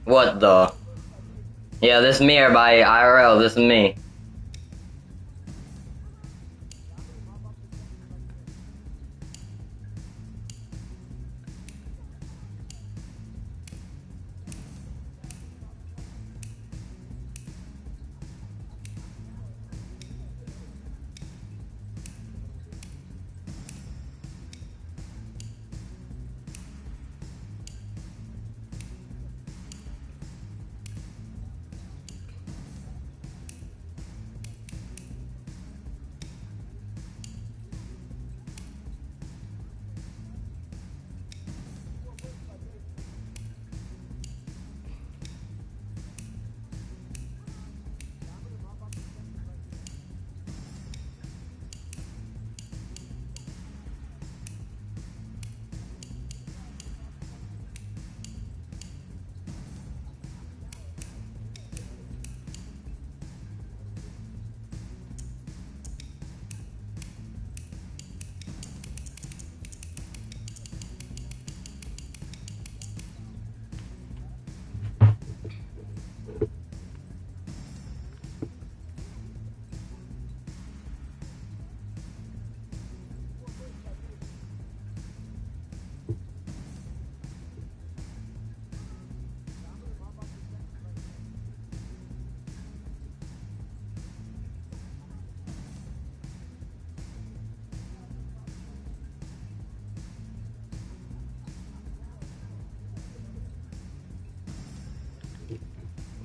What the? Yeah, this is me, everybody. IRL, this is me.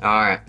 Alright.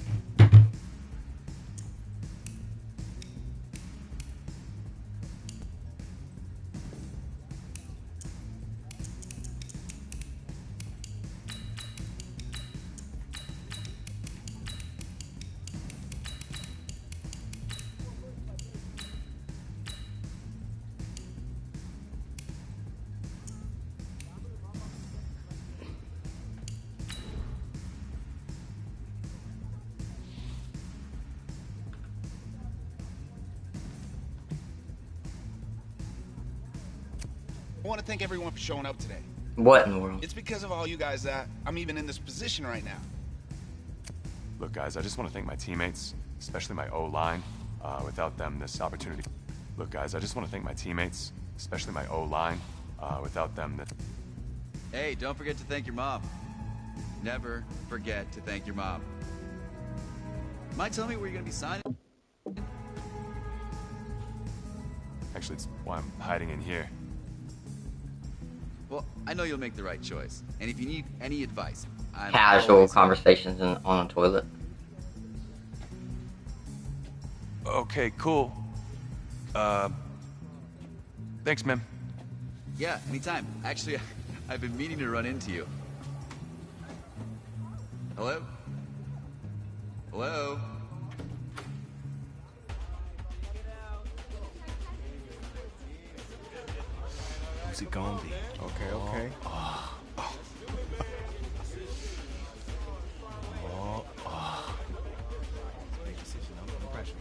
I want to thank everyone for showing up today. What in the world? It's because of all you guys that I'm even in this position right now. Look, guys, I just want to thank my teammates, especially my O-line. Without them, this opportunity... Look, guys, I just want to thank my teammates, especially my O-line. Without them, this... Hey, don't forget to thank your mom. Never forget to thank your mom. Mind telling me where you're going to be signing? Actually, it's why I'm hiding in here. Well, I know you'll make the right choice. And if you need any advice, I'm Casual always... conversations on a toilet. Okay, cool. Thanks, man. Yeah, anytime. Actually, I've been meaning to run into you. Hello? Hello? Who's it gonna be? Okay. Big decision. No pressure.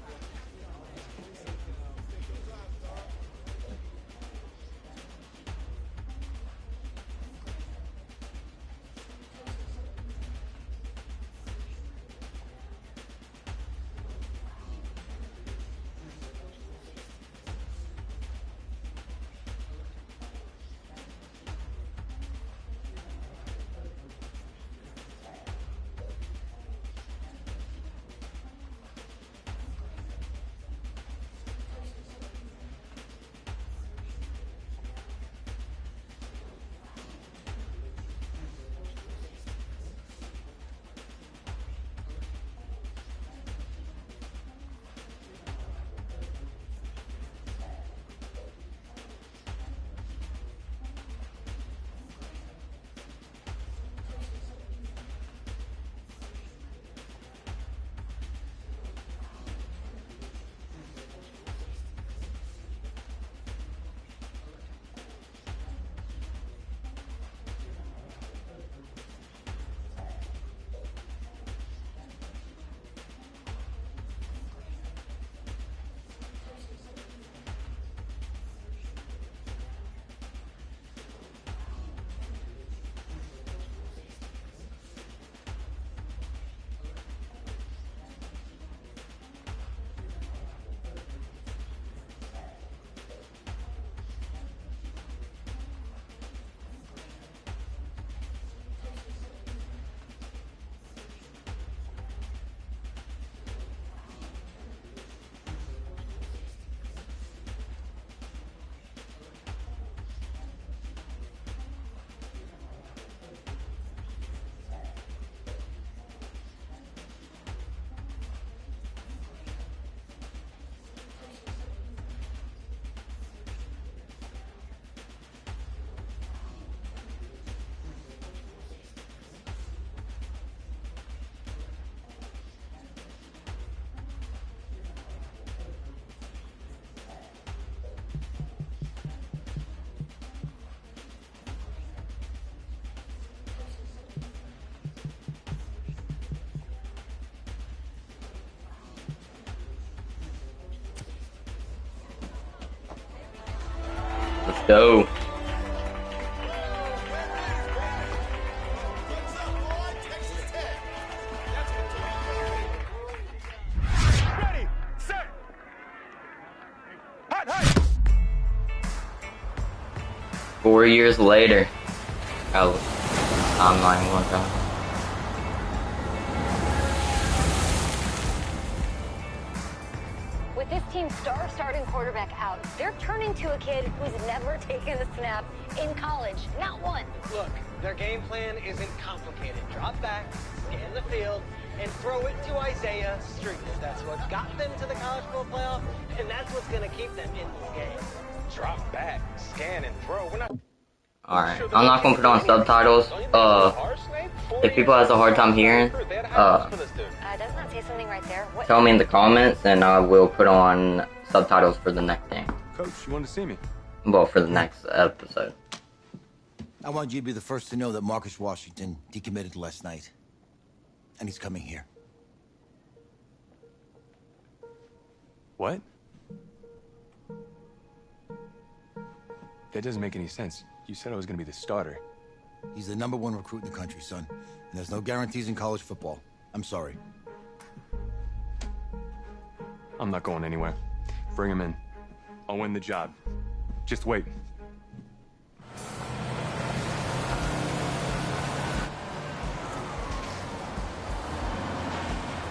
go. Ready, set. Hot, hot. 4 years later. Oh, online one time. With this team's star starting quarterback out, they're turning to a kid who's never taken a snap in college. Not one. Look, their game plan isn't complicated. Drop back, scan the field, and throw it to Isaiah Street. That's what got them to the college football playoff, and that's what's going to keep them in this game. Drop back, scan, and throw. We're not... Alright, I'm not gonna put on subtitles. If people has a hard time hearing, Does not say something right there. What? tell me in the comments and I will put on subtitles for the next thing. Coach, you wanted to see me? Well, for the next episode. I want you to be the first to know that Marcus Washington decommitted last night. And he's coming here. What? That doesn't make any sense. You said I was gonna be the starter. He's the #1 recruit in the country, son. And there's no guarantees in college football. I'm sorry. I'm not going anywhere. Bring him in. I'll win the job. Just wait.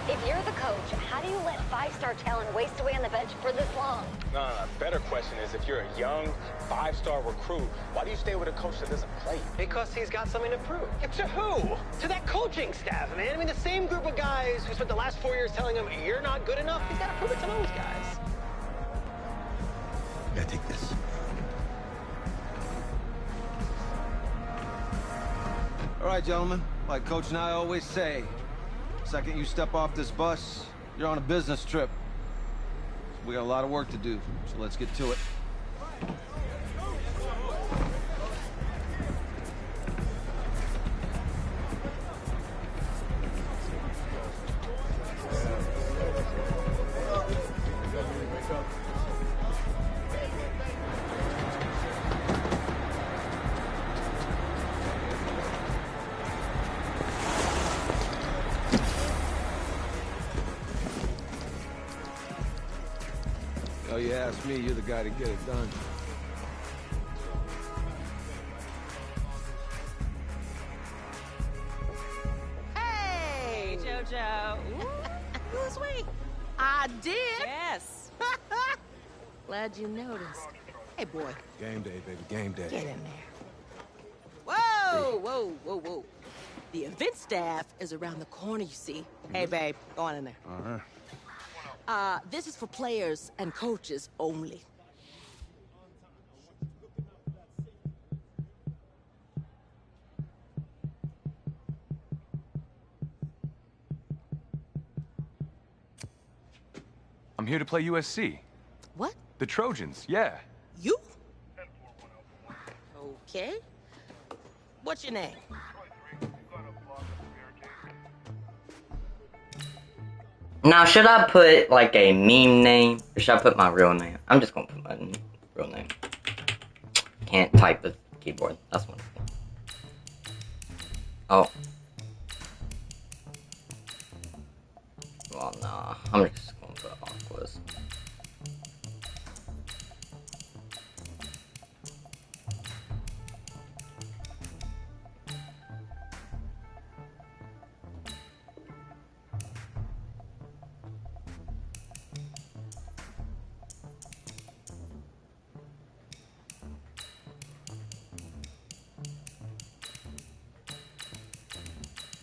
If you're the coach, how do you let five-star talent waste away on the bench for this long? No. Better question is, if you're a young, five-star recruit, why do you stay with a coach that doesn't play? Because he's got something to prove. To who? To that coaching staff, man. I mean, the same group of guys who spent the last 4 years telling him, you're not good enough. He's got to prove it to those guys. Yeah, take this. All right, gentlemen. Like Coach and I always say, second you step off this bus, you're on a business trip. We got a lot of work to do, so let's get to it. Oh, you ask me, you're the guy to get it done. Hey, JoJo. You was sweet. I did. Yes. Glad you noticed. Hey, boy. Game day, baby, game day. Get in there. Whoa, whoa, whoa, whoa. The event staff is around the corner, you see. Hey, babe, go on in there. Uh-huh. This is for players and coaches only. I'm here to play USC. What? The Trojans, yeah. You? Okay. What's your name? Now, should I put like a meme name or should I put my real name? I'm just gonna put my real name. Can't type with keyboard. That's one. Oh. Well, nah. I'm just gonna put Aquas.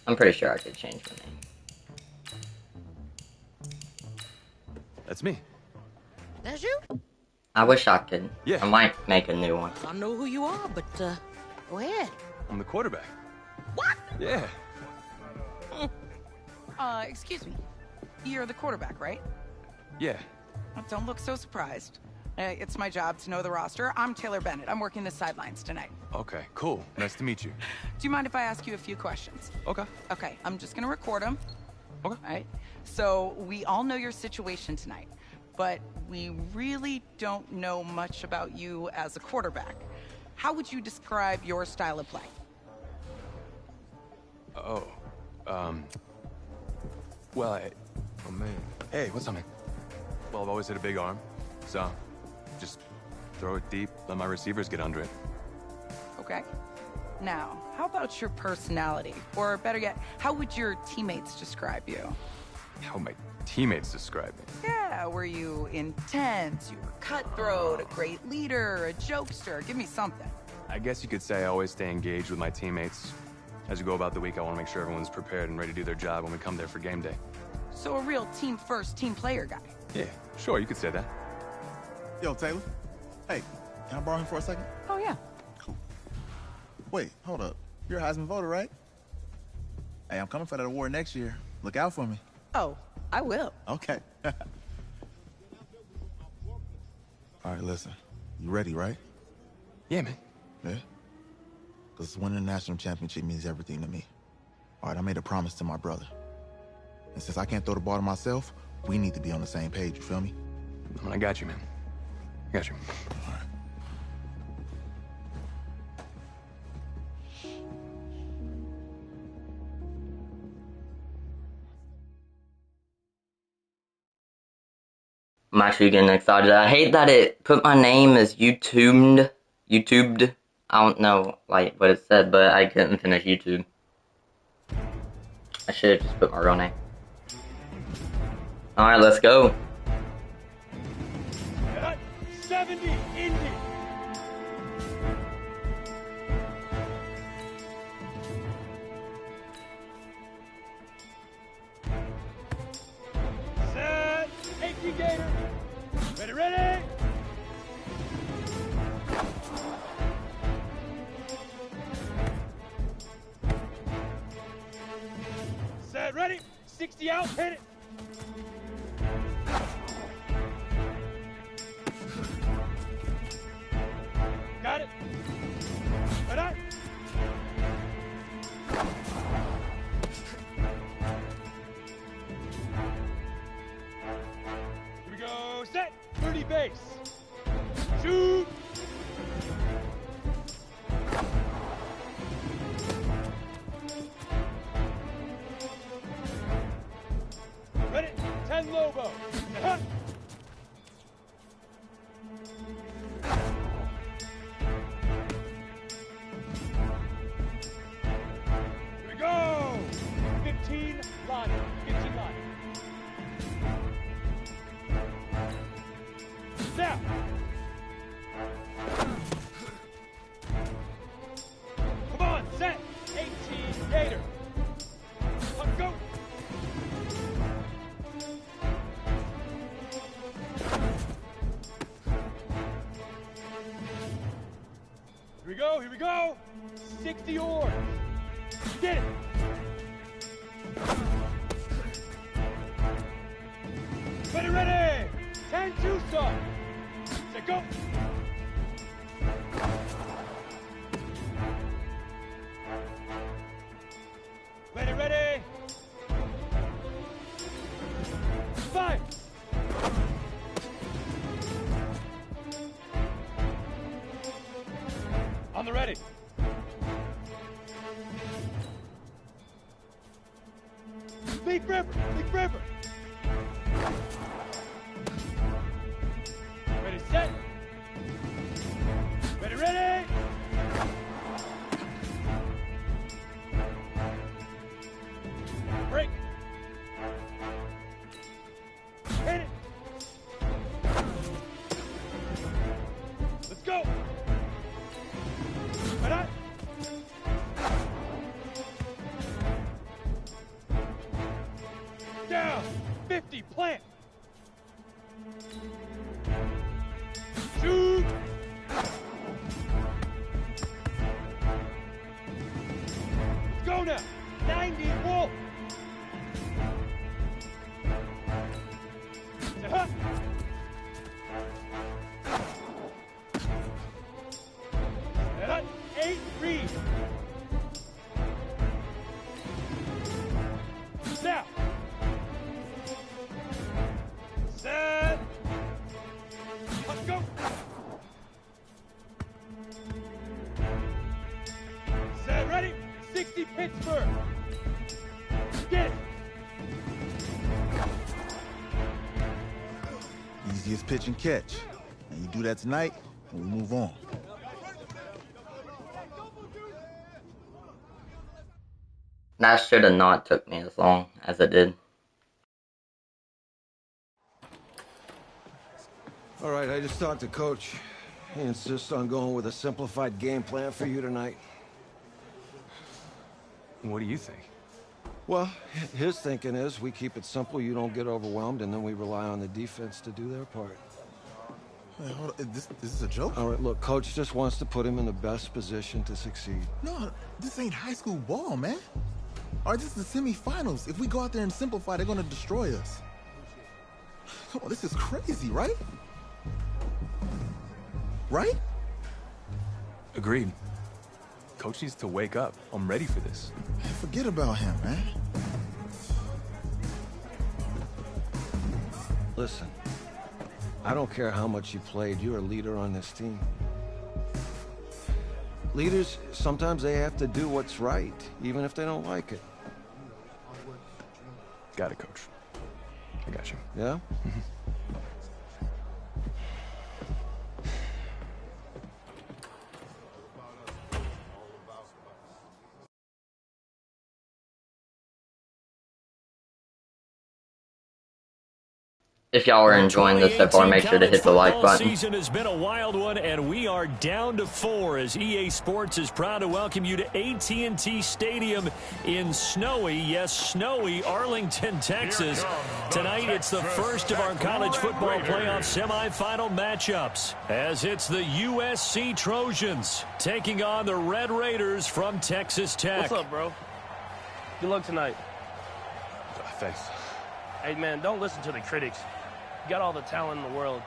I'm pretty sure I could change my name. That's me. That's you? I wish I could. Yeah. I might make a new one. I don't know who you are, but, go ahead. I'm the quarterback. What? Yeah. Excuse me. You're the quarterback, right? Yeah. Don't look so surprised. It's my job to know the roster. I'm Taylor Bennett. I'm working the sidelines tonight. Okay, cool. Nice to meet you. Do you mind if I ask you a few questions? Okay. Okay, I'm just gonna record them. Okay. All right. So we all know your situation tonight, but we really don't know much about you as a quarterback. how would you describe your style of play? Oh, well, oh man. Hey, what's up, man? Well, I've always hit a big arm, so just throw it deep, let my receivers get under it. Okay. Now, how about your personality? Or better yet, how would your teammates describe you? How would my teammates describe me? Yeah, were you intense? You were cutthroat, a great leader, a jokester? Give me something. I guess you could say I always stay engaged with my teammates. As we go about the week, I want to make sure everyone's prepared and ready to do their job when we come there for game day. So a real team-first, team-player guy. Yeah, sure, you could say that. Yo, Taylor. Hey, can I borrow him for a second? Oh, yeah. Wait, hold up. You're a Heisman voter, right? Hey, I'm coming for that award next year. Look out for me. Oh, I will. Okay. All right, listen. You ready, right? Yeah, man. Yeah? Because winning the national championship means everything to me. All right, I made a promise to my brother. And since I can't throw the ball to myself, we need to be on the same page, you feel me? I got you, man. I got you. All right. I'm actually getting excited. I hate that it put my name as YouTubed. I don't know, like, what it said, but I couldn't finish YouTube. I should have just put my real name. Alright, let's go. 70 Indy. Set. 18 Gator. Ready, ready. Set, ready. 60 out, hit it. Got it. Right on. Here we go. Set. 30 base. Shoot. Ready. 10 Lobo. Uh-huh. Here we go. 15 line. 15 line. Now. Come on, set. 18 Gator. Let's go. Here we go, here we go. 60 oars. Get it. Ready, ready. 10 Tucson. Set, go. Ready, ready. 5. On the ready. Leaf River, Leaf River. Ready, set. Ready, ready. Break. Hit it. Let's go. Right on. Down. 50. Plant. Shoot. Let's go now. 90 Wolf. Uh-huh. Uh-huh. 8 Reed. Now. Set. Let's go. see Pittsburgh. Get it. Easiest pitch and catch. And you do that tonight, and we move on. That should have not took me as long as it did. All right, I just talked to Coach. He insists on going with a simplified game plan for you tonight. What do you think? Well, his thinking is we keep it simple, you don't get overwhelmed, and then we rely on the defense to do their part. Wait, hold on. This is a joke? All right, look, Coach just wants to put him in the best position to succeed. No, this ain't high school ball, man. All right, this is the semifinals. If we go out there and simplify, they're going to destroy us. Come on, this is crazy, right? Right? Agreed. Coach needs to wake up. I'm ready for this. Man, forget about him, man. Listen, I don't care how much you played, you're a leader on this team. Leaders, sometimes they have to do what's right, even if they don't like it. Got it, Coach. I got you. Yeah? If y'all are enjoying this so far, make sure to hit the like button. The season has been a wild one, and we are down to 4 as EA Sports is proud to welcome you to AT&T Stadium in snowy, yes, snowy Arlington, Texas. Tonight, it's the first of our college football playoff semifinal matchups, as it's the USC Trojans taking on the Red Raiders from Texas Tech. What's up, bro? Good luck tonight. Thanks. Hey, man, don't listen to the critics. You got all the talent in the world.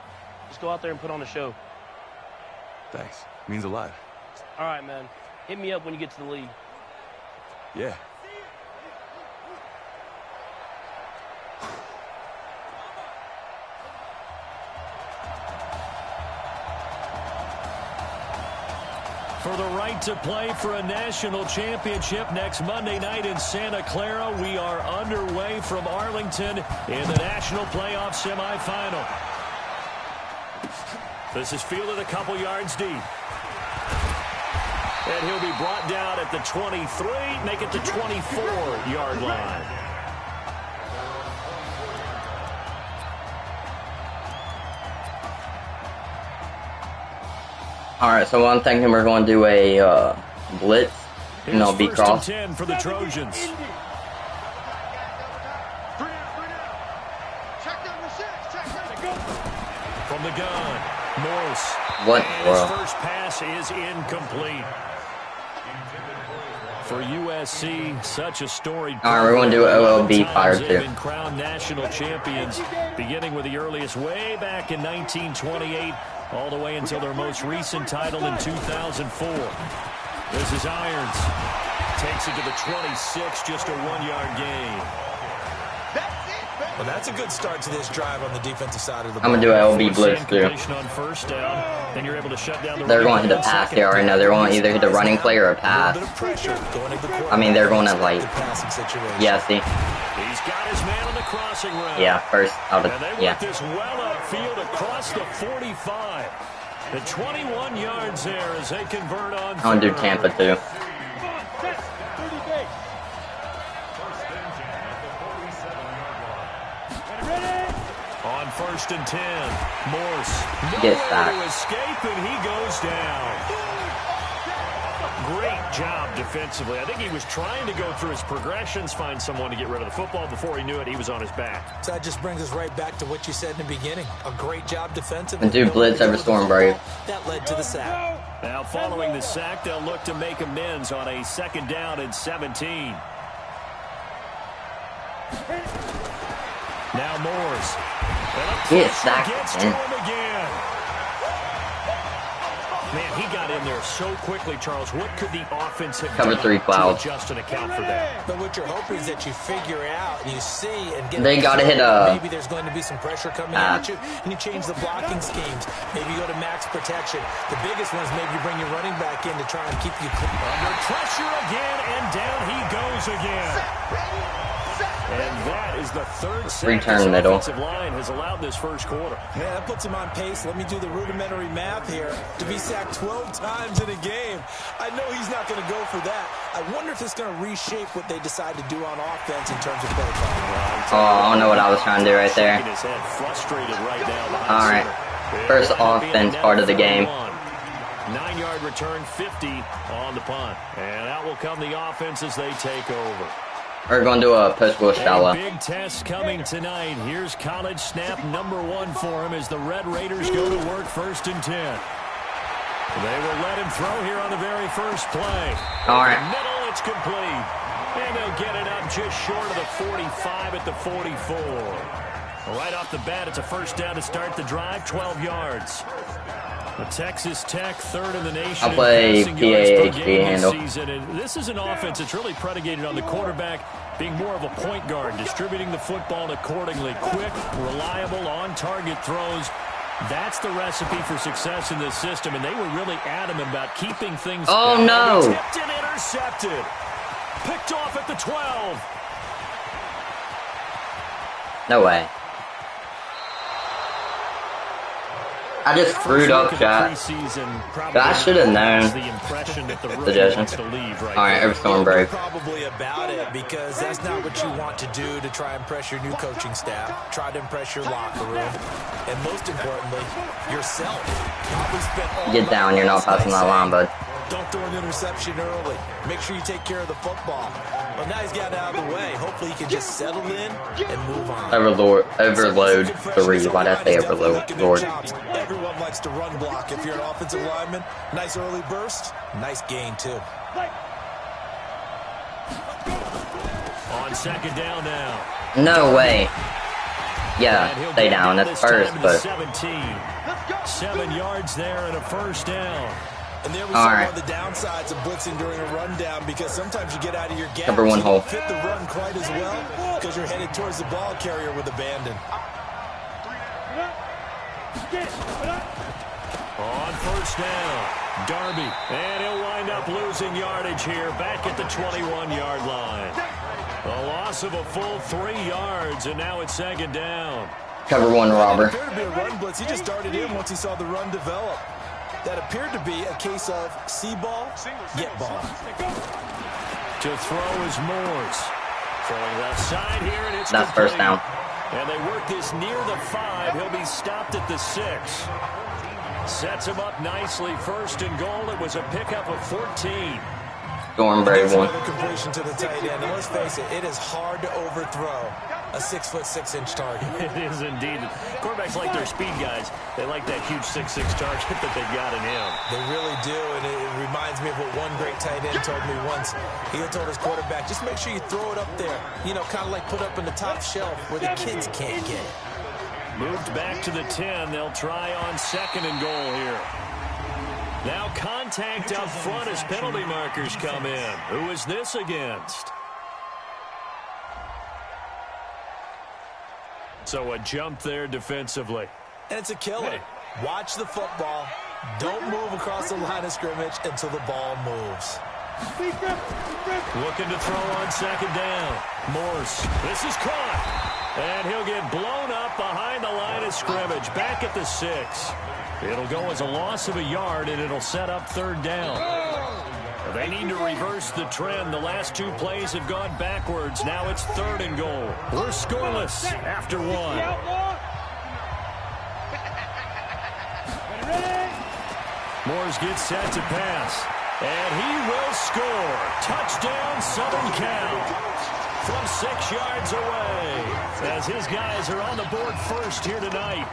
Just go out there and put on a show. Thanks. Means a lot. All right, man. Hit me up when you get to the league. Yeah. For the right to play for a national championship next Monday night in Santa Clara, we are underway from Arlington in the national playoff semifinal. This is fielded a couple yards deep. And he'll be brought down at the 23, make it the 24-yard line. Alright, so I'm thinking we're going to do a blitz, and it'll be cross. 10 for the Trojans. From the gun, Morse. What? And his first pass is incomplete. For USC, such a storied. Alright, we're going to do OLB fire too. They've been crowned national champions, beginning with the earliest way back in 1928. All the way until their most recent title in 2004. This is Irons. Takes it to the 26, just a 1-yard gain. Well, that's a good start to this drive on the defensive side of the ball. I'm going to do LB blitz too. On first down, then you're able to shut down the they're going to hit a pass here right now. They're going to either hit a running play or a pass. I mean, they're going to like, yeah, see? He's got his man on the crossing route. Yeah, first out of, and they yeah. want this well upfield across the 45. The 21 yards there as they convert on. I'm going to do Tampa too. On first and 10, Morse. Gets nowhere to escape, and he goes down. Great job defensively. I think he was trying to go through his progressions, find someone to get rid of the football. Before he knew it, he was on his back. So that just brings us right back to what you said in the beginning. A great job defensively. And do blitz over Storm Brave. That led to the sack. Now following the sack, they'll look to make amends on a 2nd down and 17. Now Morse. Get sacked gets to him again. Man, he got in there so quickly, Charles. What could the offense have Cover done 3 cloud. to adjust and account for that? But what you're hoping is that you figure out and you see and get. They got to hit a. Maybe there's going to be some pressure coming at you, and you change the blocking schemes. Maybe you go to max protection. The biggest one is maybe you bring your running back in to try and keep you clean. Under pressure again, and down throws again. And that is the third sack Return this middle. offensive line has allowed this first quarter. Yeah, that puts him on pace. Let me do the rudimentary math here. To be sacked 12 times in a game, I know he's not going to go for that. I wonder if it's going to reshape what they decide to do on offense in terms of play calling. Oh, I don't know what I was trying to do right there. His head frustrated right now. All right, first offense part of the game. 9-yard return, 50 on the punt. And out will come the offense as they take over. We're going to do a post-goal shallow. Big test coming tonight. Here's college snap number 1 for him as the Red Raiders go to work 1st and 10. They will let him throw here on the very first play. All right. In the middle, it's complete. And they'll get it up just short of the 45 at the 44. Right off the bat, it's a first down to start the drive, 12 yards. The Texas Tech, 3rd in the nation. I'll play PAHD handle. This is an offense that's really predicated on the quarterback being more of a point guard, distributing the football accordingly. Quick, reliable, on-target throws. That's the recipe for success in this system, and they were really adamant about keeping things. Oh, no. Tipped and intercepted. Picked off at the 12. No way. I just screwed up, chat. I should have known. Suggestion. Alright, Everstorm break. Probably about it, because that's not what you want to do to try and impress your new coaching staff. Try to impress your locker room. And most importantly, yourself. Get down, you're not passing that line, bud. Don't throw an interception early. Make sure you take care of the football. Well, now he's got out of the way. Hopefully he can just settle in and move on. Overload 3. Why'd I say overload? Lord. Everyone likes to run block. If you're an offensive lineman, nice early burst, nice gain too. On 2nd down now. No way. Yeah, stay down at first, but 7 yards there and a first down. And there we saw one of the downsides of blitzing during a rundown, because sometimes you get out of your gap. Cover one hole. Fit the run quite as well because you're headed towards the ball carrier with abandon. On 1st down, Darby, and he'll wind up losing yardage here back at the 21-yard line. A loss of a full 3 yards, and now it's 2nd down. Cover 1, Robber. There to be a run blitz. He just darted in once he saw the run develop. That appeared to be a case of see ball, get ball. To throw is Moores. Throwing left side here, and it's that's complete. First down. And they work this near the 5. He'll be stopped at the 6. Sets him up nicely. 1st and goal. It was a pickup of 14. Storm Brave one. Another completion to the tight end. And let's face it, it is hard to overthrow a 6'6" target. It is indeed. Quarterbacks like their speed guys. They like that huge 6'6" target that they've got in him. They really do, and it reminds me of what one great tight end told me once. He had told his quarterback, just make sure you throw it up there. You know, kind of like put up in the top shelf where the kids can't get it. Moved back to the 10. They'll try on 2nd and goal here. Now contact up front as penalty markers come in. Who is this against? So a jump there defensively. And it's a killer. Watch the football. Don't move across the line of scrimmage until the ball moves. Looking to throw on 2nd down. Morse. This is caught. And he'll get blown up behind the line of scrimmage. Back at the 6. It'll go as a loss of a yard, and it'll set up 3rd down. They need to reverse the trend. The last 2 plays have gone backwards. Now it's 3rd and goal. We're scoreless after 1. Moores gets set to pass. And he will score. Touchdown, Southern Cal. From 6 yards away. As his guys are on the board first here tonight.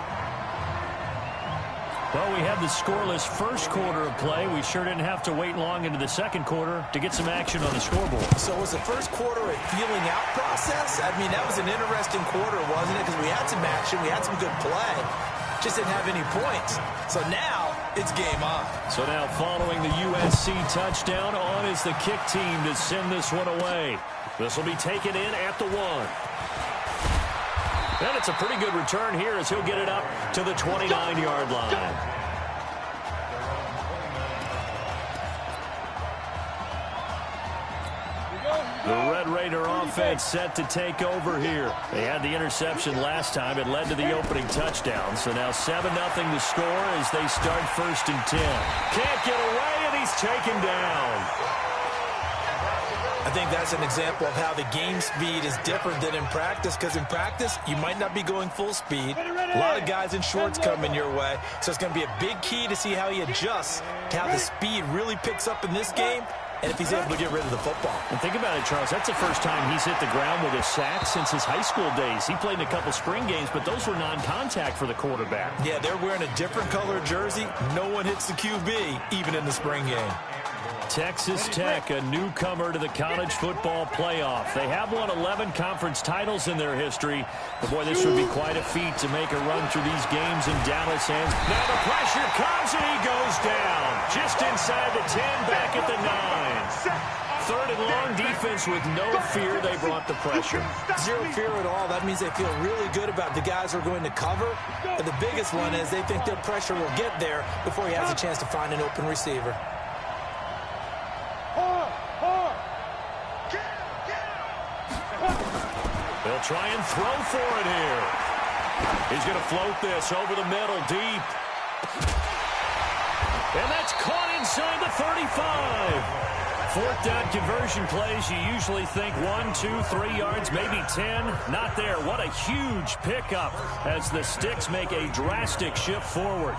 Well, we had the scoreless first quarter of play. We sure didn't have to wait long into the 2nd quarter to get some action on the scoreboard. So was the first quarter a feeling out process? I mean, that was an interesting quarter, wasn't it? Because we had some action, we had some good play. Just didn't have any points. So now, it's game on. So now following the USC touchdown, on is the kick team to send this one away. This will be taken in at the 1. And it's a pretty good return here as he'll get it up to the 29-yard line. Here we go. The Red Raider offense set to take over here. They had the interception last time. It led to the opening touchdown. So now 7-0 to score as they start 1st and 10. Can't get away, and he's taken down. I think that's an example of how the game speed is different than in practice, because in practice, you might not be going full speed. A lot of guys in shorts coming your way, so it's going to be a big key to see how he adjusts to how the speed really picks up in this game, and if he's able to get rid of the football. And think about it, Charles. That's the first time he's hit the ground with a sack since his high school days. He played in a couple spring games, but those were non-contact for the quarterback. Yeah, they're wearing a different color jersey. No one hits the QB, even in the spring game. Texas Tech, a newcomer to the college football playoff. They have won 11 conference titles in their history. But boy, this would be quite a feat to make a run through these games in Dallas. And now the pressure comes, and he goes down. Just inside the 10, back at the 9. 3rd and long, defense with no fear. They brought the pressure. Zero fear at all. That means they feel really good about the guys who are going to cover. But the biggest one is they think their pressure will get there before he has a chance to find an open receiver. They'll try and throw for it here. He's going to float this over the middle, deep. And that's caught inside the 35. 4th down conversion plays, you usually think 1, 2, 3 yards, maybe 10. Not there. What a huge pickup as the Sticks make a drastic shift forward.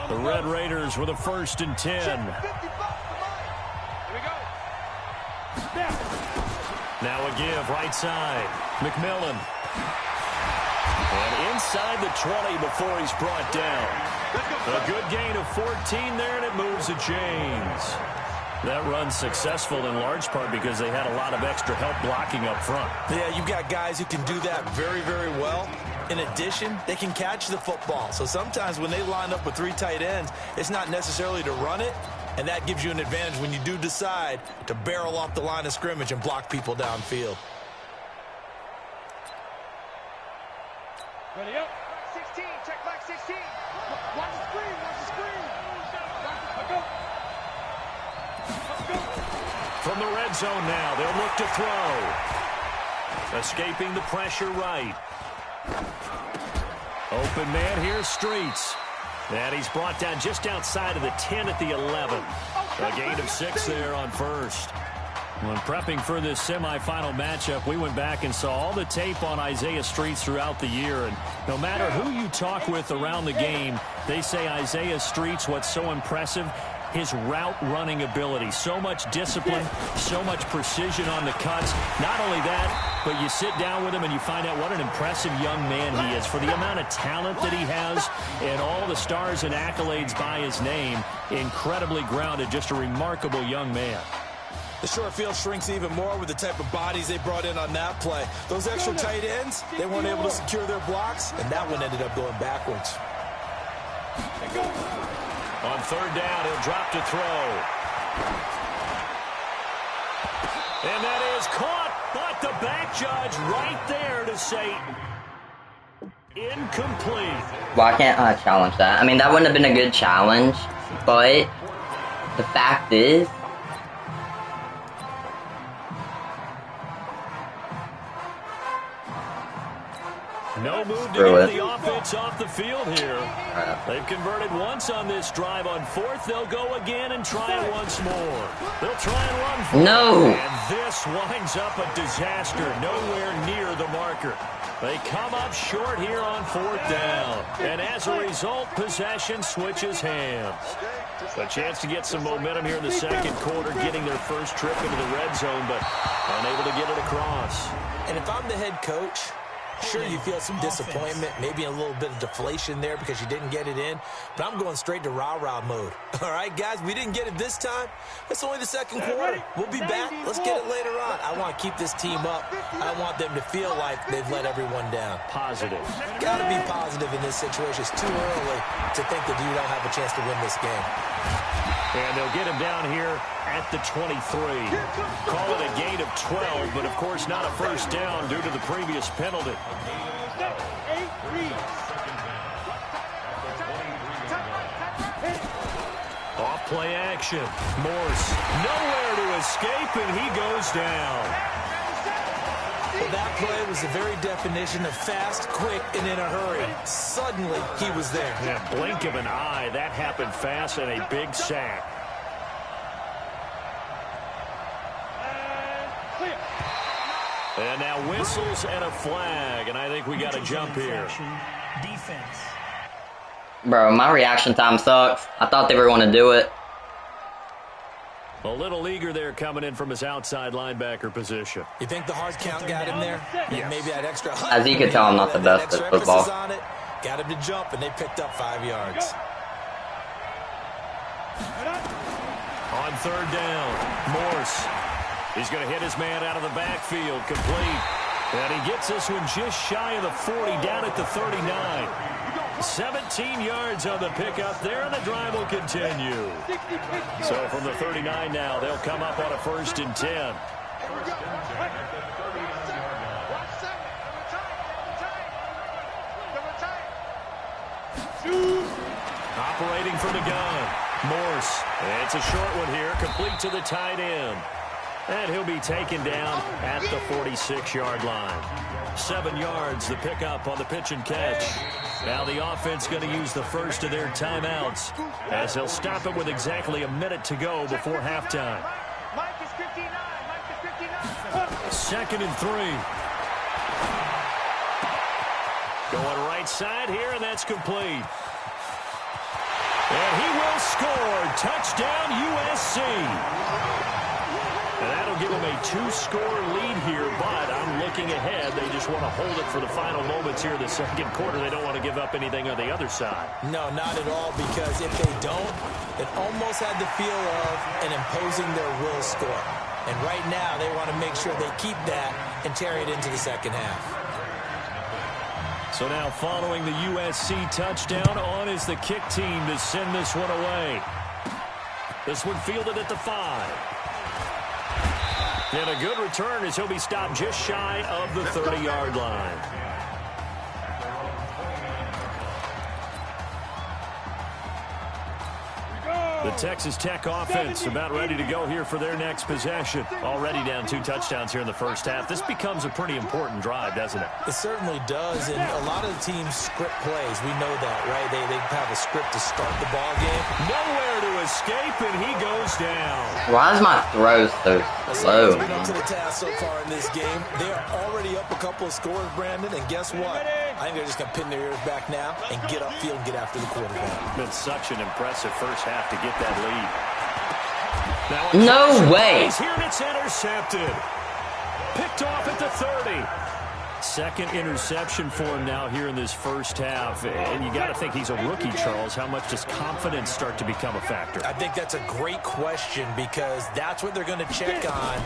The Red Raiders with a 1st and 10. Now a give, right side. McMillan. And inside the 20 before he's brought down. A good gain of 14 there, and it moves to James. That run's successful in large part because they had a lot of extra help blocking up front. Yeah, you've got guys who can do that very, very well. In addition, they can catch the football. So sometimes when they line up with 3 tight ends, it's not necessarily to run it, and that gives you an advantage when you do decide to barrel off the line of scrimmage and block people downfield. Ready up. 16, check back 16. Watch the screen, watch the screen. Let's go. Let's go. From the red zone now, they'll look to throw. Escaping the pressure right. Open man here, Streets. And he's brought down just outside of the 10 at the 11. A gain of 6 there on 1st. When prepping for this semifinal matchup, we went back and saw all the tape on Isaiah Streets throughout the year. And no matter who you talk with around the game, they say Isaiah Streets, what's so impressive, his route running ability. So much discipline, so much precision on the cuts. Not only that, but you sit down with him and you find out what an impressive young man he is. For the amount of talent that he has and all the stars and accolades by his name, incredibly grounded, just a remarkable young man. The short field shrinks even more with the type of bodies they brought in on that play. Those extra tight ends, they weren't able to secure their blocks, and that one ended up going backwards. On 3rd down, he'll drop to throw. And that is caught, but the back judge right there to say incomplete. Why can't I challenge that? I mean, that wouldn't have been a good challenge, but the fact is, no move to get the offense off the field here. They've converted once on this drive. On 4th, they'll go again and try it once more. They'll try and run for it. And this winds up a disaster. Nowhere near the marker. They come up short here on 4th down. And as a result, possession switches hands. A chance to get some momentum here in the 2nd quarter, getting their first trip into the red zone, but unable to get it across. And if I'm the head coach, sure, you feel some disappointment, maybe a little bit of deflation there because you didn't get it in, but I'm going straight to rah-rah mode. All right, guys, we didn't get it this time. It's only the 2nd quarter. We'll be back. Let's get it later on. I want to keep this team up. I want them to feel like they've let everyone down. Positive. Got to be positive in this situation. It's too early to think that you don't have a chance to win this game. And they'll get him down here at the 23. Call it a gain of 12, but of course not a first down due to the previous penalty. Off play action. Morse, nowhere to escape, and he goes down. Well, that play was the very definition of fast, quick, and in a hurry. Suddenly, he was there. Yeah, blink of an eye. That happened fast and a big sack. And now whistles and a flag, and I think we got a jump here. Defense. Bro, my reaction time sucks. I thought they were going to do it. A little eager there coming in from his outside linebacker position. You think the hard count got him there? Yes. Maybe that extra. As you can tell, I'm not the best at football. Got him to jump, and they picked up 5 yards. On third down, Morse. He's going to hit his man out of the backfield, complete. And he gets this one just shy of the 40, down at the 39. 17 yards on the pickup there, and the drive will continue. So from the 39 now, they'll come up on a 1st and 10. Operating from the gun, Morse. It's a short one here, complete to the tight end. And he'll be taken down at the 46-yard line. 7 yards, the pickup on the pitch and catch. Now the offense going to use the first of their timeouts as they'll stop it with exactly a minute to go before halftime. 2nd and 3. Going right side here, and that's complete. And he will score. Touchdown, USC. And that'll give them a 2-score lead here, but I'm looking ahead. They just want to hold it for the final moments here in the second quarter. They don't want to give up anything on the other side. No, not at all, because if they don't, it almost had the feel of an imposing their will score. And right now, they want to make sure they keep that and carry it into the second half. So now following the USC touchdown, on is the kick team to send this one away. This one fielded at the 5. And a good return as he'll be stopped just shy of the 30-yard line. The Texas Tech offense about ready to go here for their next possession. Already down 2 touchdowns here in the first half. This becomes a pretty important drive, doesn't it? It certainly does, and a lot of the teams script plays. We know that, right? They have a script to start the ball game. Nowhere to escape, and he goes down. Why is my throw so slow? Been up to the task so far in this game. They are already up a couple of scores, Brandon, and guess what? I think they're just going to pin their ears back now and get upfield and get after the quarterback. It's been such an impressive first half to get that lead. Now no way. He's here and it's intercepted. Picked off at the 30. Second interception for him now here in this first half. And you got to think he's a rookie, Charles. How much does confidence start to become a factor? I think that's a great question because that's what they're going to check on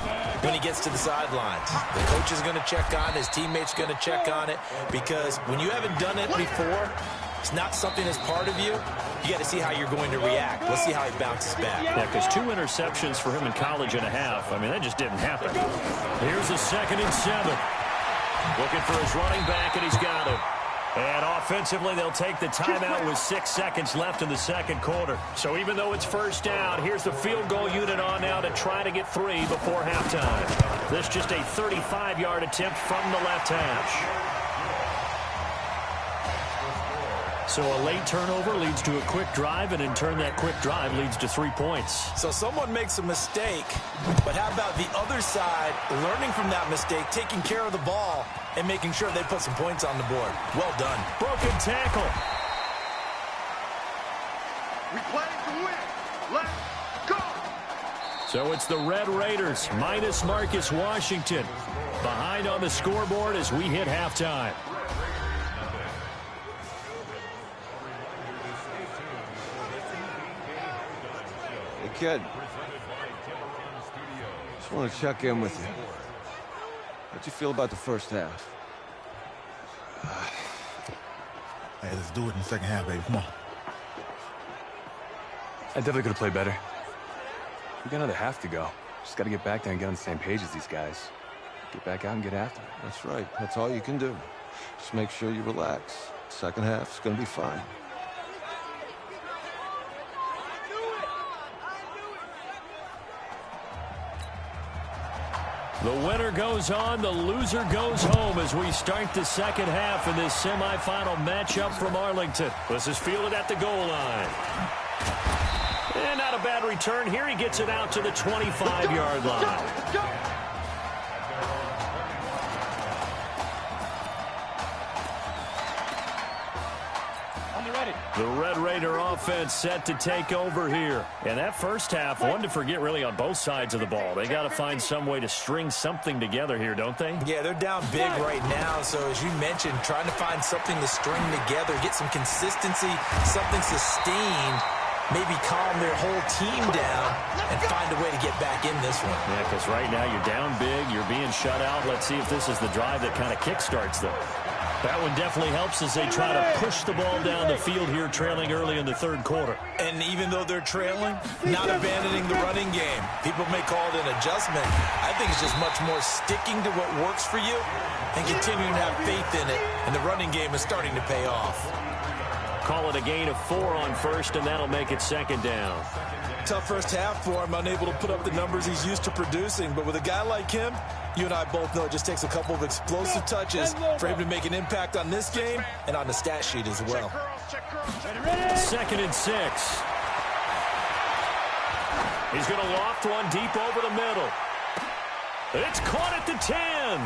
when he gets to the sidelines. The coach is going to check on, his teammates going to check on it, because when you haven't done it before, it's not something that's part of you. You got to see how you're going to react. Let's see how he bounces back. Yeah, because 2 interceptions for him in college and a half. I mean, that just didn't happen. Here's a 2nd and 7. Looking for his running back, and he's got him. And offensively, they'll take the timeout with 6 seconds left in the second quarter. So even though it's first down, here's the field goal unit on now to try to get 3 before halftime. This just a 35-yard attempt from the left hash. So a late turnover leads to a quick drive, and in turn that quick drive leads to 3 points. So someone makes a mistake, but how about the other side learning from that mistake, taking care of the ball, and making sure they put some points on the board? Well done. Broken tackle. We play to win. Let's go. So it's the Red Raiders minus Marcus Washington behind on the scoreboard as we hit halftime. Kid, just want to check in with you. How'd you feel about the first half? Hey, let's do it in the second half, baby. Come on. I definitely could have played better. We got another half to go. Just got to get back there and get on the same page as these guys. Get back out and get after it. That's right. That's all you can do. Just make sure you relax. Second half's going to be fine. The winner goes on, the loser goes home as we start the second half in this semifinal matchup from Arlington. This is fielded at the goal line. And not a bad return here. He gets it out to the 25-yard line. The Red Raider offense set to take over here. And that first half, one to forget really on both sides of the ball. They got to find some way to string something together here, don't they? Yeah, they're down big right now. So as you mentioned, trying to find something to string together, get some consistency, something sustained, maybe calm their whole team down and find a way to get back in this one. Yeah, because right now you're down big, you're being shut out. Let's see if this is the drive that kind of kickstarts them. That one definitely helps as they try to push the ball down the field here, trailing early in the third quarter. And even though they're trailing, not abandoning the running game. People may call it an adjustment. I think it's just much more sticking to what works for you and continuing to have faith in it. And the running game is starting to pay off. Call it a gain of 4 on first, and that'll make it second down. Tough first half for him, unable to put up the numbers he's used to producing. But with a guy like him, you and I both know it just takes a couple of explosive touches for him to make an impact on this game and on the stat sheet as well. 2nd and 6. He's going to loft one deep over the middle. It's caught at the 10.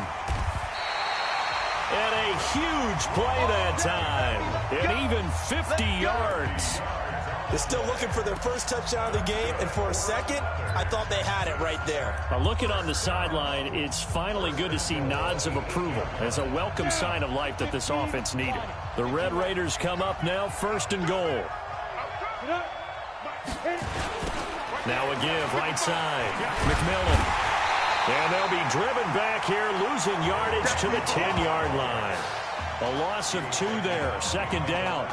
And a huge play that time. And even 50 yards. They're still looking for their first touchdown of the game, and for a second, I thought they had it right there. Looking on the sideline, it's finally good to see nods of approval. It's a welcome sign of life that this offense needed. The Red Raiders come up now, 1st and goal. Now a give, right side. McMillan. And they'll be driven back here, losing yardage to the 10-yard line. A loss of 2 there, 2nd down.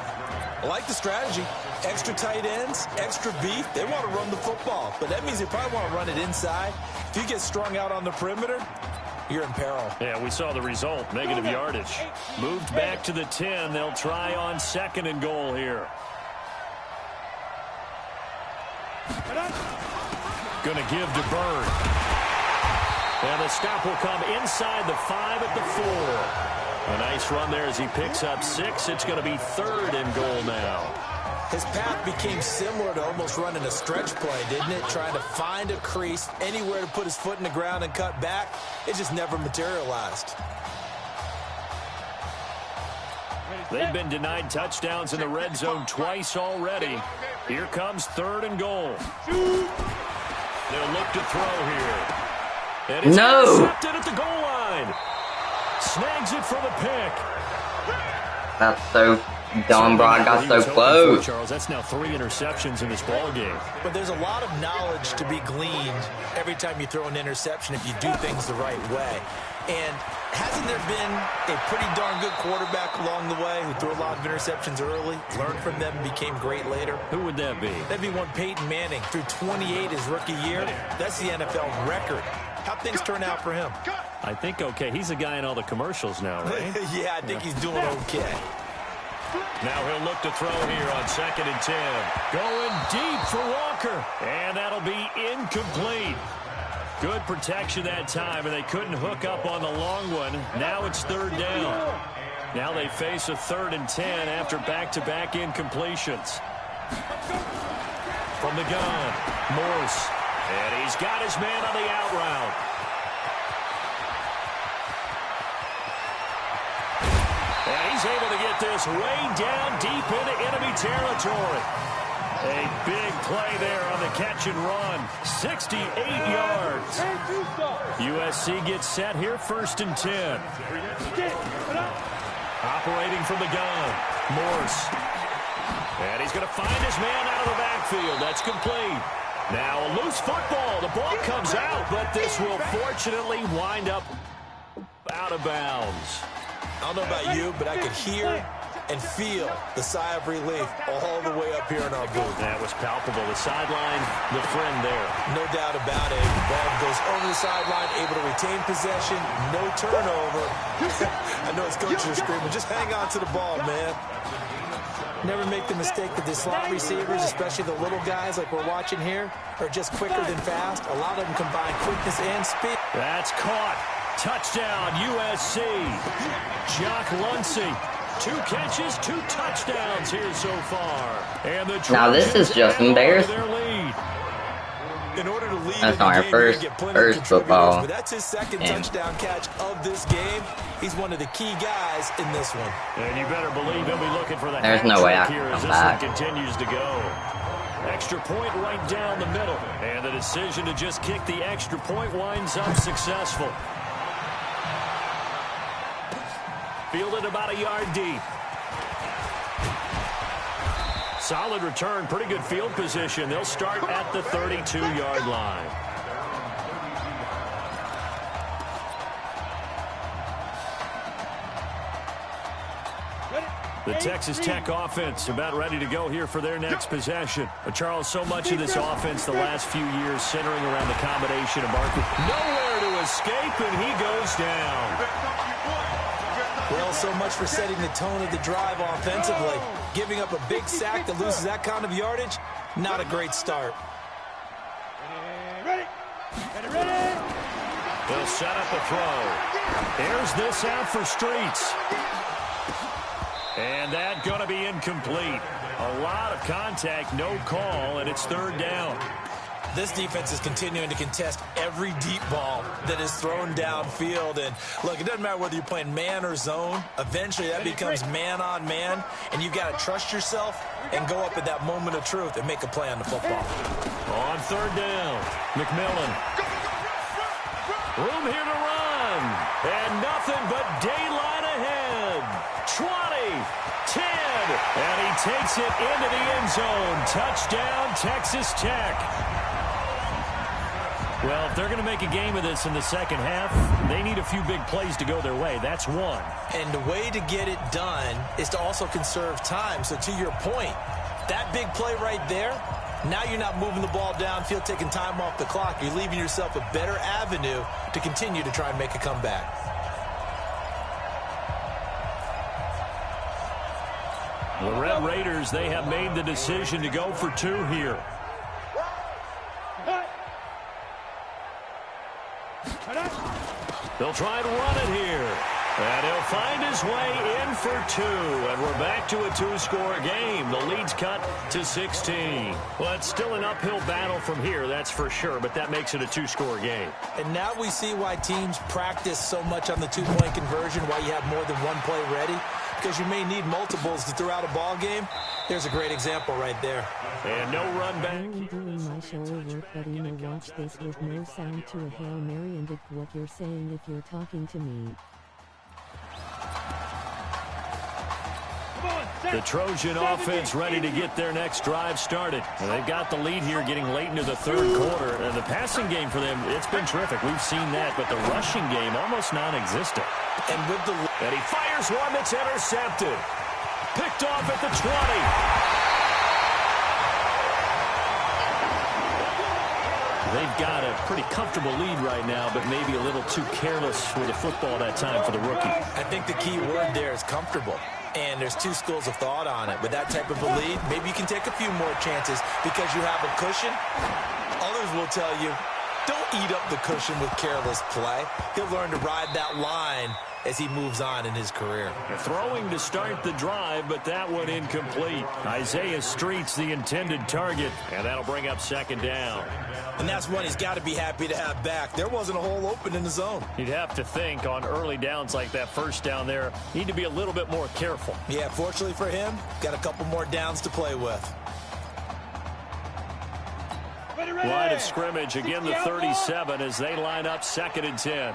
I like the strategy. Extra tight ends, extra beef. They want to run the football, but that means they probably want to run it inside. If you get strung out on the perimeter, you're in peril. Yeah, we saw the result, negative yardage. Moved back to the 10. They'll try on 2nd and goal here. Going to give to Bird. And the stop will come inside the 5 at the 4. A nice run there as he picks up 6. It's going to be 3rd and goal now. His path became similar to almost running a stretch play, didn't it? Trying to find a crease, anywhere to put his foot in the ground and cut back. It just never materialized. They've been denied touchdowns in the red zone twice already. Here comes 3rd and goal. They'll look to throw here. And it's intercepted at the goal line. Snags it for the pick. That's so dumb, bro. I got so close. Charles, that's now 3 interceptions in this ball game. But there's a lot of knowledge to be gleaned every time you throw an interception if you do things the right way. And hasn't there been a pretty darn good quarterback along the way who threw a lot of interceptions early, learned from them, and became great later? Who would that be? That'd be one Peyton Manning. Threw 28 his rookie year. That's the NFL record. How'd things turn out for him? I think okay. He's a guy in all the commercials now, right? Yeah, I think he's doing okay. Now he'll look to throw here on 2nd and 10. Going deep for Walker. And that'll be incomplete. Good protection that time, and they couldn't hook up on the long one. Now it's 3rd down. Now they face a 3rd and 10 after back-to-back incompletions. From the gun, Morse. And he's got his man on the out route. And he's able to get this way down deep into enemy territory. A big play there on the catch and run. 68 yards. USC gets set here, 1st and 10. Operating from the gun, Morse. And he's going to find his man out of the backfield. That's complete. Now a loose football. The ball comes out, but this will fortunately wind up out of bounds. I don't know about you, but I could hear and feel the sigh of relief all the way up here in our booth. That was palpable. The sideline, the friend there. No doubt about it. The ball goes over the sideline, able to retain possession, no turnover. I know his coaches are screaming, just hang on to the ball, man. Never make the mistake that the slot receivers, especially the little guys like we're watching here, are just quicker than fast. A lot of them combine quickness and speed. That's caught. Touchdown, USC. Jock Luncey. 2 catches, 2 touchdowns here so far. And the now this is just embarrassing. In order to lead that's not our first football. But that's his second touchdown catch of this game. He's one of the key guys in this one. And you better believe he'll be looking for the There's no way I here can as come this back. one continues to go. Extra point right down the middle. And the decision to just kick the extra point winds up successful. Fielded about a yard deep. Solid return, pretty good field position. They'll start at the 32-yard line. The Texas Tech offense about ready to go here for their next possession. But Charles, so much of this offense the last few years centering around the combination of Barkley. Nowhere to escape, and he goes down. Well, so much for setting the tone of the drive offensively. Giving up a big sack that loses that kind of yardage, not a great start. They'll set up a throw. Here's this out for Streets. And that going to be incomplete. A lot of contact, no call, and it's 3rd down. This defense is continuing to contest every deep ball that is thrown downfield. And look, it doesn't matter whether you're playing man or zone. Eventually, that becomes man on man. And you've got to trust yourself and go up at that moment of truth and make a play on the football. On 3rd down, McMillan. Room here to run. And nothing but daylight ahead. 20, 10. And he takes it into the end zone. Touchdown, Texas Tech. Well, if they're going to make a game of this in the second half, they need a few big plays to go their way. That's one. And the way to get it done is to also conserve time. So to your point, that big play right there, now you're not moving the ball downfield, taking time off the clock. You're leaving yourself a better avenue to continue to try and make a comeback. The Red Raiders, they have made the decision to go for 2 here. They'll try to run it here. And he'll find his way in for 2. And we're back to a 2-score game. The lead's cut to 16. Well, it's still an uphill battle from here, that's for sure. But that makes it a 2-score game. And now we see why teams practice so much on the 2-point conversion, why you have more than one play ready. Because you may need multiples to throw out a ball game. There's a great example right there. And no run back. I'm doing my shoulder work, but you know, watch this with no sound to a Hail Mary and dig what you're saying if you're talking to me. The Trojan offense ready to get their next drive started. And they've got the lead here getting late into the 3rd quarter. And the passing game for them, it's been terrific. We've seen that. But the rushing game, almost non-existent. And with the... And he fires one that's intercepted. Picked off at the 20. They've got a pretty comfortable lead right now, but maybe a little too careless with the football that time for the rookie. I think the key word there is comfortable. And there's 2 schools of thought on it. With that type of a lead, maybe you can take a few more chances because you have a cushion. Others will tell you, don't eat up the cushion with careless play. He'll learn to ride that line as he moves on in his career. Throwing to start the drive, but that one incomplete. Isaiah Streets the intended target, and that'll bring up 2nd down. And that's one he's got to be happy to have back. There wasn't a hole open in the zone. You'd have to think on early downs like that 1st down there, need to be a little bit more careful. Yeah, fortunately for him, got a couple more downs to play with. Line of scrimmage, again the 37 as they line up 2nd and 10.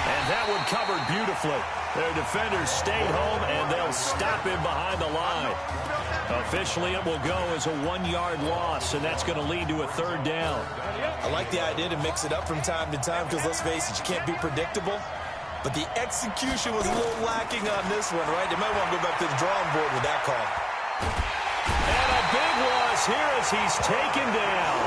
And that one covered beautifully. Their defenders stayed home, and they'll stop him behind the line. Officially, it will go as a 1-yard loss, and that's going to lead to a 3rd down. I like the idea to mix it up from time to time because, let's face it, you can't be predictable. But the execution was a little lacking on this one, right? They might want to go back to the drawing board with that call. And a big loss here as he's taken down.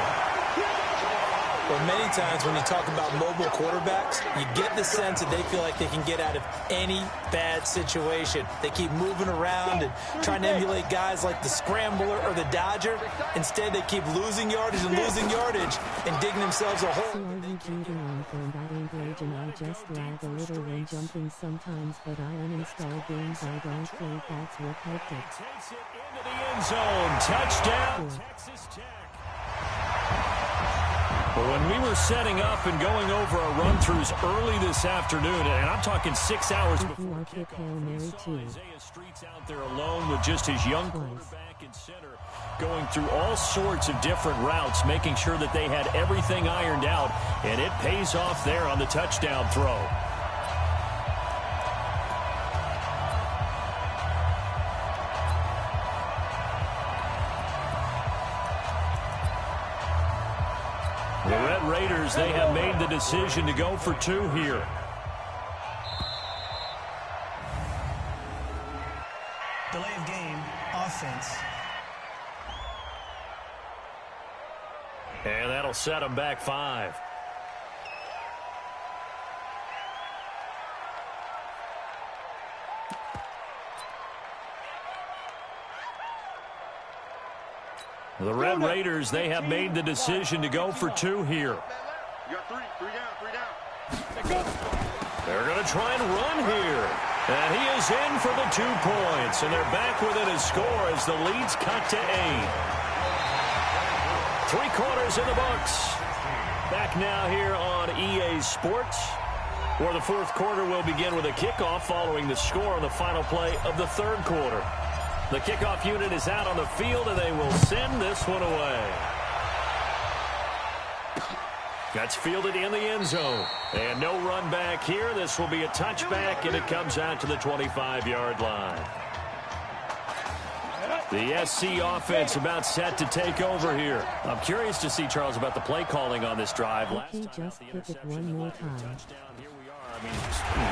Well, many times when you talk about mobile quarterbacks, you get the sense that they feel like they can get out of any bad situation. They keep moving around and trying to emulate guys like the Scrambler or the Dodger. Instead, they keep losing yardage and digging themselves a hole. So are you cheating on phone? That ain't rage, and I just lag a little when jumping sometimes, but I uninstall games I don't play. That's what helped it. Takes it into the end zone. Touchdown, Texas Tech. But when we were setting up and going over our run-throughs early this afternoon, and I'm talking 6 hours before kickoff, Isaiah Street's out there alone with just his young quarterback and center, going through all sorts of different routes, making sure that they had everything ironed out, and it pays off there on the touchdown throw. The Red Raiders, they have made the decision to go for 2 here. Delay of game, offense. And that'll set them back 5. The Red Raiders, they have made the decision to go for 2 here. You got 3 down. They're going to try and run here. And he is in for the 2 points. And they're back within a score as the lead's cut to 8. 3 quarters in the books. Back now here on EA Sports, where the 4th quarter will begin with a kickoff following the score on the final play of the 3rd quarter. The kickoff unit is out on the field, and they will send this one away. That's fielded in the end zone. And no run back here. This will be a touchback, and it comes out to the 25-yard line. The SC offense about set to take over here. I'm curious to see, Charles, about the play calling on this drive. Last time just hit it one more time. I mean,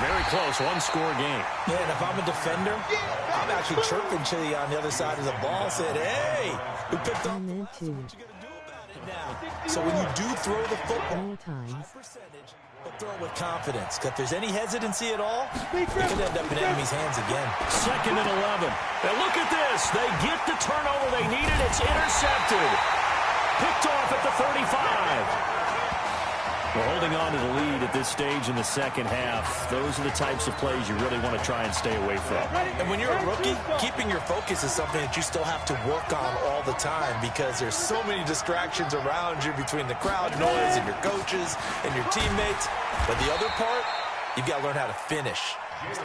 very close, 1-score game. Yeah, and if I'm a defender, I'm actually chirping Chili on the other side of the ball, said, hey, we picked up. So when you do throw the football, percentage, but throw it with confidence. If there's any hesitancy at all, it could end up in enemy's hands again. 2nd and 11. And look at this. They get the turnover they needed. It's intercepted. Picked off at the 35. We're holding on to the lead at this stage in the 2nd half. Those are the types of plays you really want to try and stay away from. And when you're a rookie, keeping your focus is something that you still have to work on all the time because there's so many distractions around you between the crowd noise and your coaches and your teammates. But the other part, you've got to learn how to finish.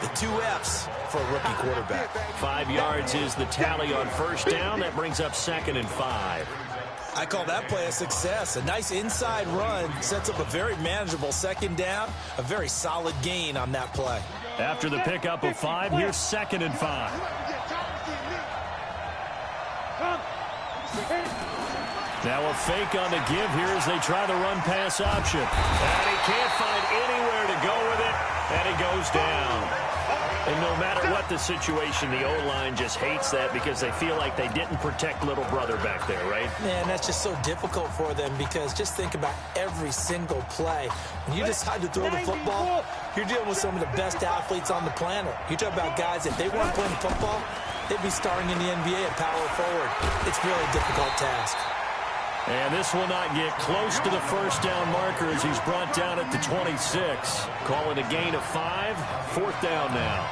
The 2 F's for a rookie quarterback. 5 yards is the tally on 1st down. That brings up 2nd and 5. I call that play a success. A nice inside run sets up a very manageable 2nd down, a very solid gain on that play. After the pickup of 5, here's 2nd and 5. Now a fake on the give here as they try the run-pass option. And he can't find anywhere to go with it, and he goes down. And no matter what the situation, the O-line just hates that because they feel like they didn't protect little brother back there, right? Man, that's just so difficult for them because just think about every single play. When you decide to throw the football, you're dealing with some of the best athletes on the planet. You talk about guys, if they weren't playing football, they'd be starring in the NBA at power forward. It's really a difficult task. And this will not get close to the 1st down marker as he's brought down at the 26. Call it a gain of 5. 4th down now.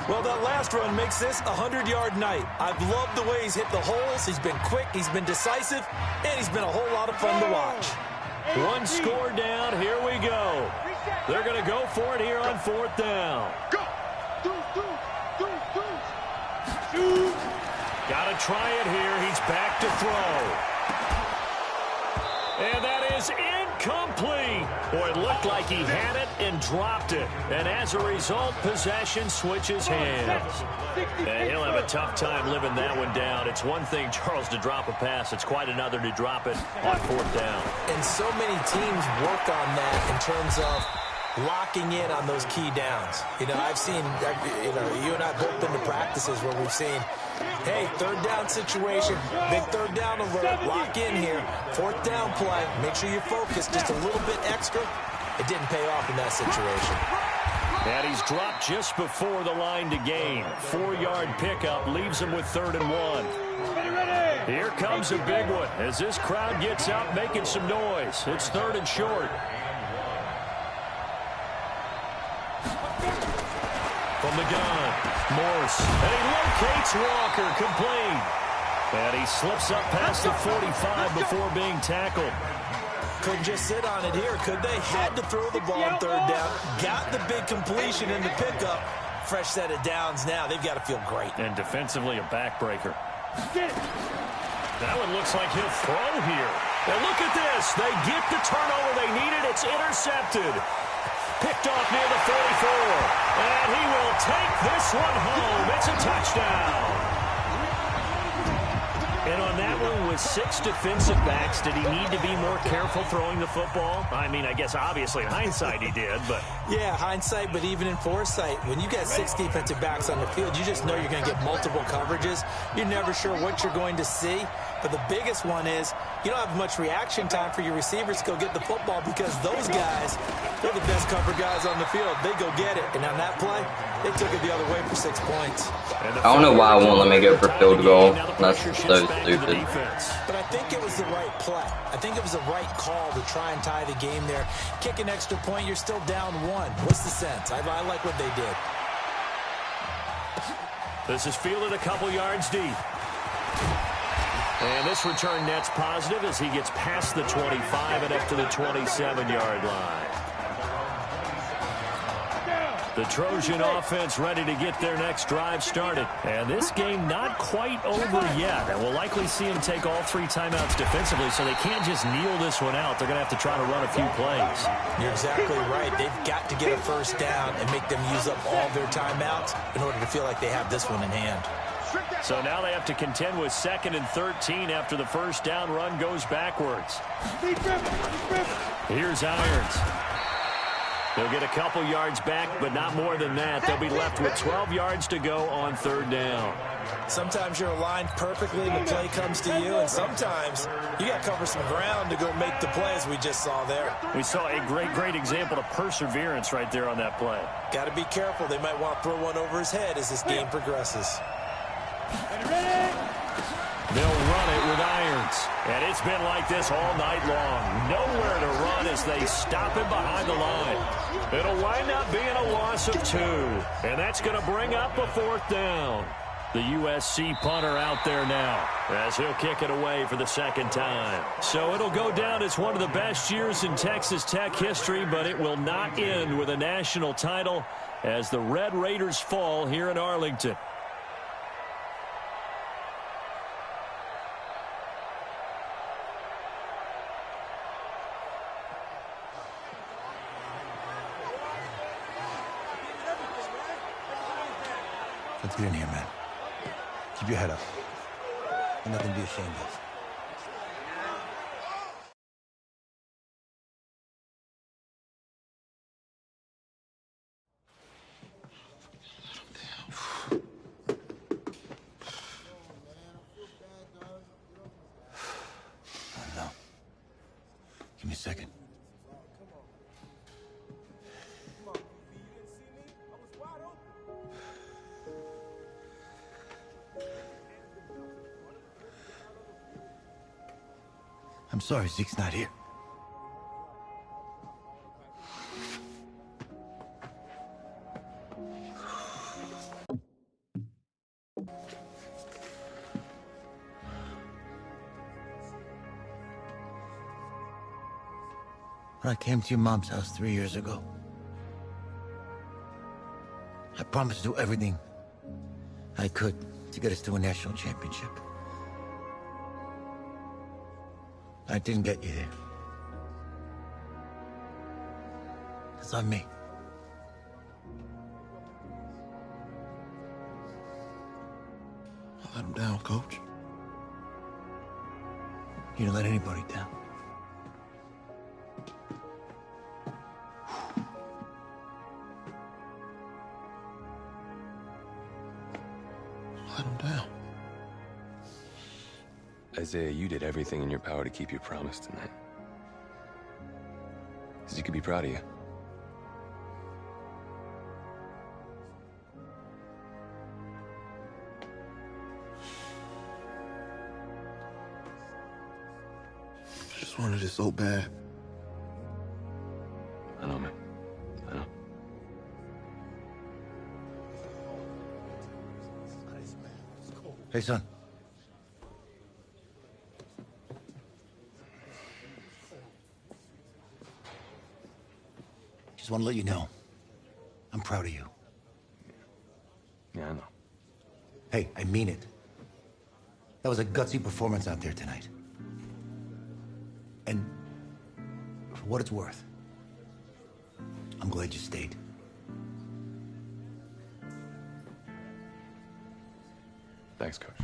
Well, that last run makes this a 100-yard night. I've loved the way he's hit the holes. He's been quick, he's been decisive, and he's been a whole lot of fun to watch. 1 score down. Here we go. They're going to go for it here on 4th down. Got to try it here. He's back to throw. And that is incomplete. Boy, it looked like he had it and dropped it. And as a result, possession switches hands. And he'll have a tough time living that one down. It's one thing, Charles, to drop a pass. It's quite another to drop it on 4th down. And so many teams work on that in terms of locking in on those key downs. You know, I've seen, you and I both been to practices where we've seen Hey, third down situation. Big third down alert. Lock in here. Fourth down play. Make sure you focus just a little bit extra. It didn't pay off in that situation. And he's dropped just before the line to gain. 4-yard pickup leaves him with 3rd and 1. Here comes a big one as this crowd gets out making some noise. It's 3rd and short. From the gun, Morse, and he locates Walker, complete. And he slips up past the 45 before being tackled. Couldn't just sit on it here, could they? Had to throw the ball on 3rd down. Got the big completion in the pickup. Fresh set of downs now. They've got to feel great. And defensively, a backbreaker. That one looks like he'll throw here. And look at this. They get the turnover they needed. It's intercepted. Picked off near the 44. And he will take this one home. It's a touchdown. And on that one, with 6 defensive backs, did he need to be more careful throwing the football? I mean, I guess obviously in hindsight he did, but... Yeah, hindsight, but even in foresight, when you get 6 defensive backs on the field, you just know you're going to get multiple coverages. You're never sure what you're going to see. But the biggest one is you don't have much reaction time for your receivers to go get the football because those guys, they're the best cover guys on the field. They go get it. And on that play, they took it the other way for 6 points. I don't know why I won't let me go for field goal. That's so stupid. But I think it was the right play. I think it was the right call to try and tie the game there. Kick an extra point, you're still down 1. What's the sense? I like what they did. This is fielded a couple yards deep. And this return net's positive as he gets past the 25 and up to the 27-yard line. The Trojan offense ready to get their next drive started. And this game not quite over yet. And we'll likely see them take all 3 timeouts defensively, so they can't just kneel this one out. They're going to have to try to run a few plays. You're exactly right. They've got to get a first down and make them use up all their timeouts in order to feel like they have this one in hand. So now they have to contend with 2nd and 13 after the first down run goes backwards. Here's Irons. They'll get a couple yards back, but not more than that. They'll be left with 12 yards to go on 3rd down. Sometimes you're aligned perfectly and the play comes to you, and sometimes you got to cover some ground to go make the play, as we just saw there. We saw a great example of perseverance right there on that play. Got to be careful. They might want to throw one over his head as this game progresses. They'll run it with Irons. And it's been like this all night long. Nowhere to run as they stop him behind the line. It'll wind up being a loss of 2. And that's going to bring up a 4th down. The USC punter out there now as he'll kick it away for the 2nd time. So it'll go down as one of the best years in Texas Tech history, but it will not end with a national title as the Red Raiders fall here in Arlington. Let's get in here, man. Keep your head up. There's nothing to be ashamed of. Oh, no. Give me a second. I'm sorry Zeke's not here. When I came to your mom's house 3 years ago, I promised to do everything I could to get us to a national championship. I didn't get you there. That's on me. I let him down, Coach. You didn't let anybody down. I let him down. Isaiah, you did everything in your power to keep your promise tonight. You could be proud of you. I just wanted it so bad. I know, man. I know. Hey, son. Just want to let you know, I'm proud of you. Yeah, I know. Hey, I mean it. That was a gutsy performance out there tonight. And for what it's worth, I'm glad you stayed. Thanks, Coach.